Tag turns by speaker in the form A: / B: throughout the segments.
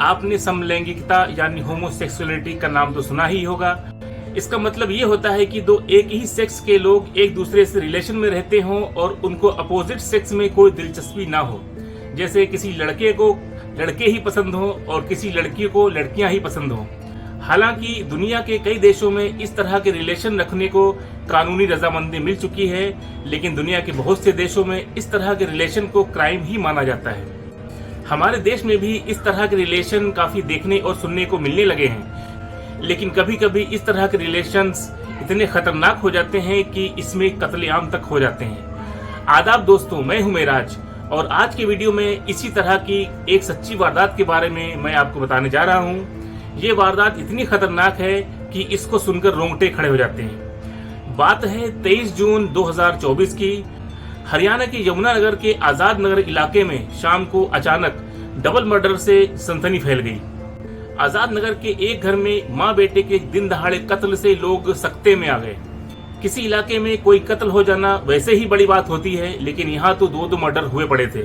A: आपने समलैंगिकता यानी होमोसेक्सुअलिटी का नाम तो सुना ही होगा। इसका मतलब ये होता है कि दो एक ही सेक्स के लोग एक दूसरे से रिलेशन में रहते हों और उनको अपोजिट सेक्स में कोई दिलचस्पी ना हो। जैसे किसी लड़के को लड़के ही पसंद हो और किसी लड़की को लड़कियां ही पसंद हो। हालांकि दुनिया के कई देशों में इस तरह के रिलेशन रखने को कानूनी रजामंदी मिल चुकी है, लेकिन दुनिया के बहुत से देशों में इस तरह के रिलेशन को क्राइम ही माना जाता है। हमारे देश में भी इस तरह के रिलेशन काफी देखने और सुनने को मिलने लगे हैं, लेकिन कभी कभी इस तरह के रिलेशंस इतने खतरनाक हो जाते हैं कि इसमें कत्लेआम तक हो जाते हैं। आदाब दोस्तों, मैं हूं मेराज और आज के वीडियो में इसी तरह की एक सच्ची वारदात के बारे में मैं आपको बताने जा रहा हूं। ये वारदात इतनी खतरनाक है कि इसको सुनकर रोंगटे खड़े हो जाते हैं। बात है 23 जून 2024 की। हरियाणा के यमुनानगर के आजाद नगर इलाके में शाम को अचानक डबल मर्डर से सनसनी फैल गई। आजाद नगर के एक घर में मां बेटे के दिन दहाड़े कत्ल से लोग सकते में आ गए। किसी इलाके में कोई कत्ल हो जाना वैसे ही बड़ी बात होती है, लेकिन यहाँ तो दो मर्डर हुए पड़े थे।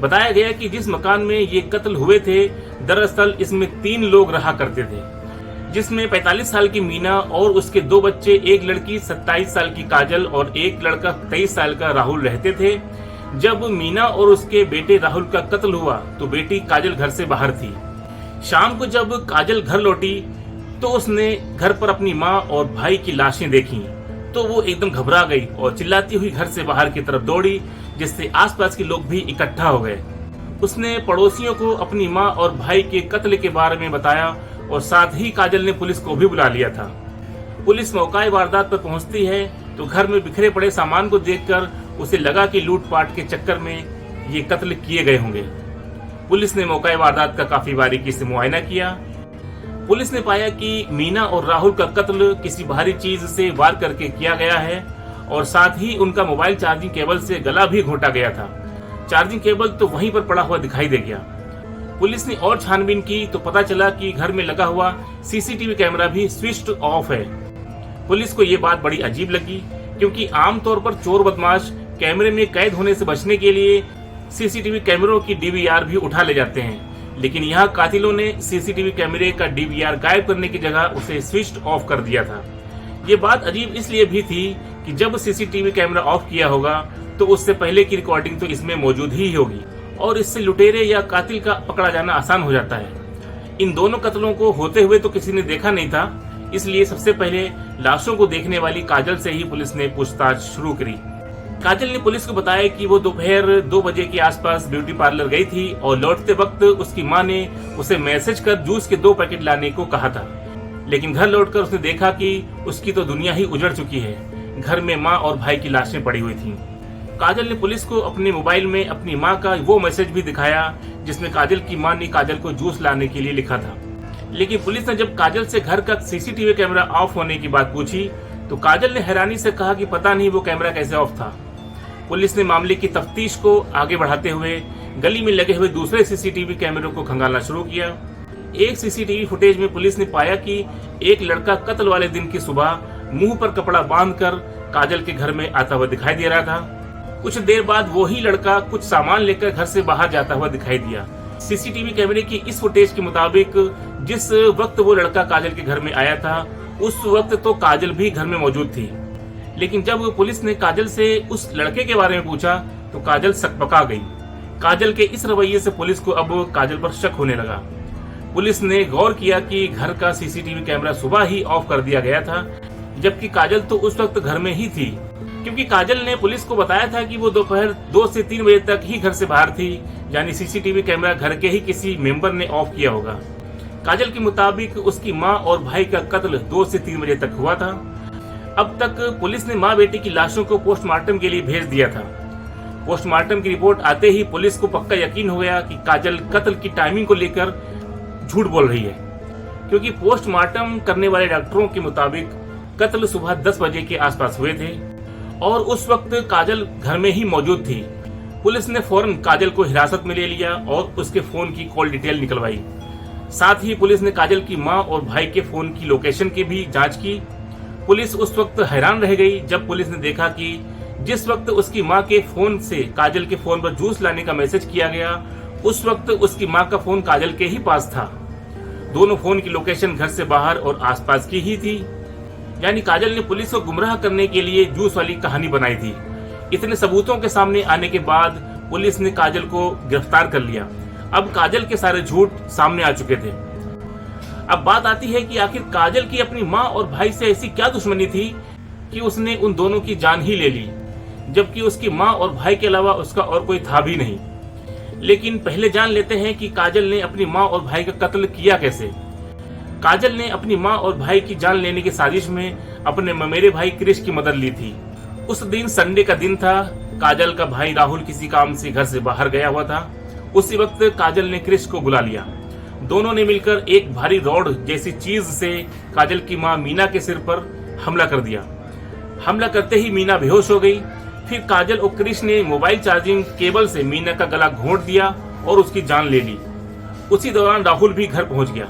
A: बताया गया कि जिस मकान में ये कत्ल हुए थे, दरअसल इसमें 3 लोग रहा करते थे, जिसमें 45 साल की मीना और उसके 2 बच्चे, एक लड़की 27 साल की काजल और एक लड़का 23 साल का राहुल रहते थे। जब मीना और उसके बेटे राहुल का कत्ल हुआ तो बेटी काजल घर से बाहर थी। शाम को जब काजल घर लौटी तो उसने घर पर अपनी माँ और भाई की लाशें देखी तो वो एकदम घबरा गई और चिल्लाती हुई घर से बाहर की तरफ दौड़ी, जिससे आसपास के लोग भी इकट्ठा हो गए। उसने पड़ोसियों को अपनी माँ और भाई के कत्ल के बारे में बताया और साथ ही काजल ने पुलिस को भी बुला लिया था। पुलिस मौका वारदात पर पहुंचती है तो घर में बिखरे पड़े सामान को देखकर उसे लगा कि लूटपाट के चक्कर में ये कत्ल किए गए होंगे। पुलिस ने मौका वारदात का काफी बारीकी से मुआयना किया। पुलिस ने पाया कि मीना और राहुल का कत्ल किसी भारी चीज से वार करके किया गया है और साथ ही उनका मोबाइल चार्जिंग केबल से गला भी घोटा गया था। चार्जिंग केबल तो वहीं पर पड़ा हुआ दिखाई दे गया। पुलिस ने और छानबीन की तो पता चला कि घर में लगा हुआ सीसीटीवी कैमरा भी स्विच्ड ऑफ है। पुलिस को ये बात बड़ी अजीब लगी, क्योंकि आमतौर पर चोर बदमाश कैमरे में कैद होने से बचने के लिए सीसीटीवी कैमरों की डीवीआर भी उठा ले जाते हैं, लेकिन यहाँ कातिलों ने सीसीटीवी कैमरे का डीवीआर गायब करने की जगह उसे स्विच्ड ऑफ कर दिया था। ये बात अजीब इसलिए भी थी कि जब सीसीटीवी कैमरा ऑफ किया होगा तो उससे पहले की रिकॉर्डिंग तो इसमें मौजूद ही होगी और इससे लुटेरे या कातिल का पकड़ा जाना आसान हो जाता है। इन दोनों कत्लों को होते हुए तो किसी ने देखा नहीं था, इसलिए सबसे पहले लाशों को देखने वाली काजल से ही पुलिस ने पूछताछ शुरू करी। काजल ने पुलिस को बताया कि वो दोपहर 2 बजे के आसपास ब्यूटी पार्लर गई थी और लौटते वक्त उसकी मां ने उसे मैसेज कर जूस के 2 पैकेट लाने को कहा था, लेकिन घर लौटकर उसने देखा कि उसकी तो दुनिया ही उजड़ चुकी है। घर में मां और भाई की लाशें पड़ी हुई थीं। काजल ने पुलिस को अपने मोबाइल में अपनी मां का वो मैसेज भी दिखाया जिसमें काजल की मां ने काजल को जूस लाने के लिए लिखा था। लेकिन पुलिस ने जब काजल से घर का सीसीटीवी कैमरा ऑफ होने की बात पूछी तो काजल ने हैरानी से कहा कि पता नहीं वो कैमरा कैसे ऑफ था। पुलिस ने मामले की तफ्तीश को आगे बढ़ाते हुए गली में लगे हुए दूसरे सीसीटीवी कैमरों को खंगालना शुरू किया। एक सीसीटीवी फुटेज में पुलिस ने पाया कि एक लड़का कत्ल वाले दिन की सुबह मुंह पर कपड़ा बांधकर काजल के घर में आता हुआ दिखाई दे रहा था। कुछ देर बाद वही लड़का कुछ सामान लेकर घर से बाहर जाता हुआ दिखाई दिया। सीसीटीवी कैमरे की इस फुटेज के मुताबिक जिस वक्त वो लड़का काजल के घर में आया था उस वक्त तो काजल भी घर में मौजूद थी, लेकिन जब पुलिस ने काजल से उस लड़के के बारे में पूछा तो काजल सकपका गई। काजल के इस रवैये से पुलिस को अब काजल पर शक होने लगा। पुलिस ने गौर किया कि घर का सीसीटीवी कैमरा सुबह ही ऑफ कर दिया गया था, जबकि काजल तो उस वक्त घर में ही थी, क्योंकि काजल ने पुलिस को बताया था कि वो दोपहर 2 से 3 बजे तक ही घर से बाहर थी, यानी सीसीटीवी कैमरा घर के ही किसी मेंबर ने ऑफ किया होगा। काजल के मुताबिक उसकी माँ और भाई का कत्ल 2 से 3 बजे तक हुआ था। अब तक पुलिस ने मां बेटी की लाशों को पोस्टमार्टम के लिए भेज दिया था। पोस्टमार्टम की रिपोर्ट आते ही पुलिस को पक्का यकीन हो गया कि काजल कत्ल की टाइमिंग को लेकर झूठ बोल रही है, क्योंकि पोस्टमार्टम करने वाले डॉक्टरों के मुताबिक कत्ल सुबह 10 बजे के आसपास हुए थे और उस वक्त काजल घर में ही मौजूद थी। पुलिस ने फौरन काजल को हिरासत में ले लिया और उसके फोन की कॉल डिटेल निकलवाई। साथ ही पुलिस ने काजल की मां और भाई के फोन की लोकेशन की भी जांच की। पुलिस उस वक्त हैरान रह गई जब पुलिस ने देखा कि जिस वक्त उसकी मां के फोन से काजल के फोन पर जूस लाने का मैसेज किया गया उस वक्त उसकी माँ का फोन काजल के ही पास था। दोनों फोन की लोकेशन घर से बाहर और आसपास की ही थी। यानी काजल ने पुलिस को गुमराह करने के लिए जूस वाली कहानी बनाई थी। इतने सबूतों के सामने आने के बाद पुलिस ने काजल को गिरफ्तार कर लिया। अब काजल के सारे झूठ सामने आ चुके थे। अब बात आती है कि आखिर काजल की अपनी माँ और भाई से ऐसी क्या दुश्मनी थी कि उसने उन दोनों की जान ही ले ली, जबकि उसकी माँ और भाई के अलावा उसका और कोई था भी नहीं। लेकिन पहले जान लेते हैं कि काजल ने अपनी माँ और भाई का कत्ल किया कैसे। काजल ने अपनी माँ और भाई की जान लेने की साजिश में अपने ममेरे भाई क्रिश की मदद ली थी। उस दिन संडे का दिन था। काजल का भाई राहुल किसी काम से घर से बाहर गया हुआ था। उसी वक्त काजल ने क्रिश को बुला लिया। दोनों ने मिलकर एक भारी रॉड जैसी चीज से काजल की माँ मीना के सिर पर हमला कर दिया। हमला करते ही मीना बेहोश हो गई। फिर काजल और क्रिश ने मोबाइल चार्जिंग केबल से मीना का गला घोंट दिया और उसकी जान ले ली। उसी दौरान राहुल भी घर पहुंच गया।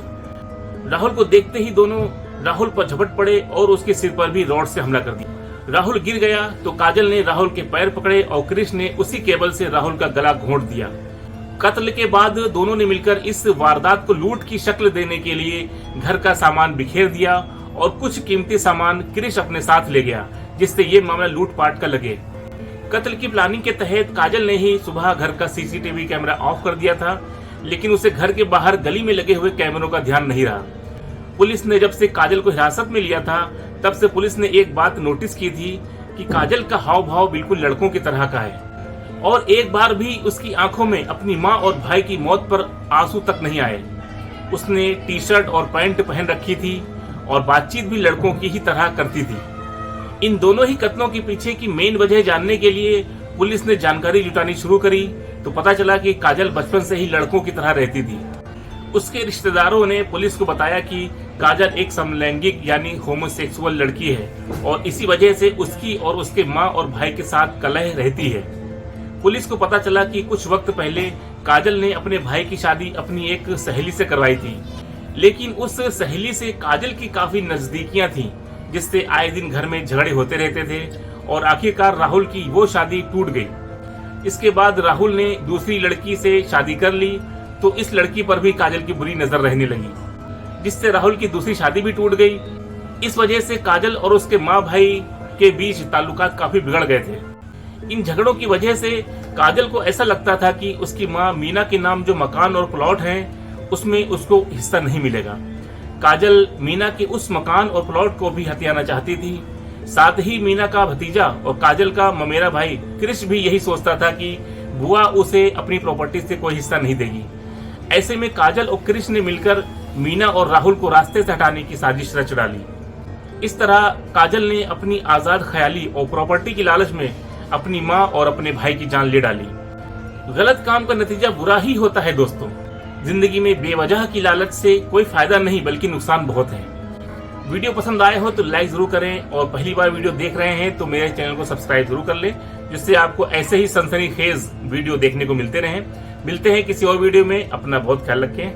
A: राहुल को देखते ही दोनों राहुल पर झपट पड़े और उसके सिर पर भी रॉड से हमला कर दिया। राहुल गिर गया तो काजल ने राहुल के पैर पकड़े और क्रिश ने उसी केबल से राहुल का गला घोंट दिया। कत्ल के बाद दोनों ने मिलकर इस वारदात को लूट की शक्ल देने के लिए घर का सामान बिखेर दिया और कुछ कीमती सामान क्रिश अपने साथ ले गया, जिससे ये मामला लूटपाट का लगे। कत्ल की प्लानिंग के तहत काजल ने ही सुबह घर का सीसीटीवी कैमरा ऑफ कर दिया था, लेकिन उसे घर के बाहर गली में लगे हुए कैमरों का ध्यान नहीं रहा। पुलिस ने जब से काजल को हिरासत में लिया था, तब से पुलिस ने एक बात नोटिस की थी कि काजल का हाव भाव बिल्कुल लड़कों की तरह का है और एक बार भी उसकी आंखों में अपनी माँ और भाई की मौत पर आंसू तक नहीं आए। उसने टी शर्ट और पैंट पहन रखी थी और बातचीत भी लड़कों की ही तरह करती थी। इन दोनों ही कत्लों के पीछे की मेन वजह जानने के लिए पुलिस ने जानकारी जुटानी शुरू करी तो पता चला कि काजल बचपन से ही लड़कों की तरह रहती थी। उसके रिश्तेदारों ने पुलिस को बताया कि काजल एक समलैंगिक यानी होमोसेक्सुअल लड़की है और इसी वजह से उसकी और उसके माँ और भाई के साथ कलह रहती है। पुलिस को पता चला कि कुछ वक्त पहले काजल ने अपने भाई की शादी अपनी एक सहेली से करवाई थी, लेकिन उस सहेली से काजल की काफी नजदीकियां थीं, जिससे आए दिन घर में झगड़े होते रहते थे और आखिरकार राहुल की वो शादी टूट गई। इसके बाद राहुल ने दूसरी लड़की से शादी कर ली तो इस लड़की पर भी काजल की बुरी नजर रहने लगी, जिससे राहुल की दूसरी शादी भी टूट गई। इस वजह से काजल और उसके माँ भाई के बीच ताल्लुकात काफी बिगड़ गए थे। इन झगड़ों की वजह से काजल को ऐसा लगता था कि उसकी माँ मीना के नाम जो मकान और प्लॉट हैं, उसमें उसको हिस्सा नहीं मिलेगा। काजल मीना के उस मकान और प्लॉट को भी हथियाना चाहती थी। साथ ही मीना का भतीजा और काजल का ममेरा भाई क्रिश भी यही सोचता था कि बुआ उसे अपनी प्रॉपर्टी से कोई हिस्सा नहीं देगी। ऐसे में काजल और क्रिश ने मिलकर मीना और राहुल को रास्ते से हटाने की साजिश रच डाली। इस तरह काजल ने अपनी आजाद ख्याली और प्रॉपर्टी की लालच में अपनी माँ और अपने भाई की जान ले डाली। गलत काम का नतीजा बुरा ही होता है दोस्तों। जिंदगी में बेवजह की लालच से कोई फायदा नहीं बल्कि नुकसान बहुत है। वीडियो पसंद आए हो तो लाइक जरूर करें और पहली बार वीडियो देख रहे हैं तो मेरे चैनल को सब्सक्राइब जरूर कर लें, जिससे आपको ऐसे ही सनसनीखेज वीडियो देखने को मिलते रहें। मिलते हैं किसी और वीडियो में। अपना बहुत ख्याल रखें।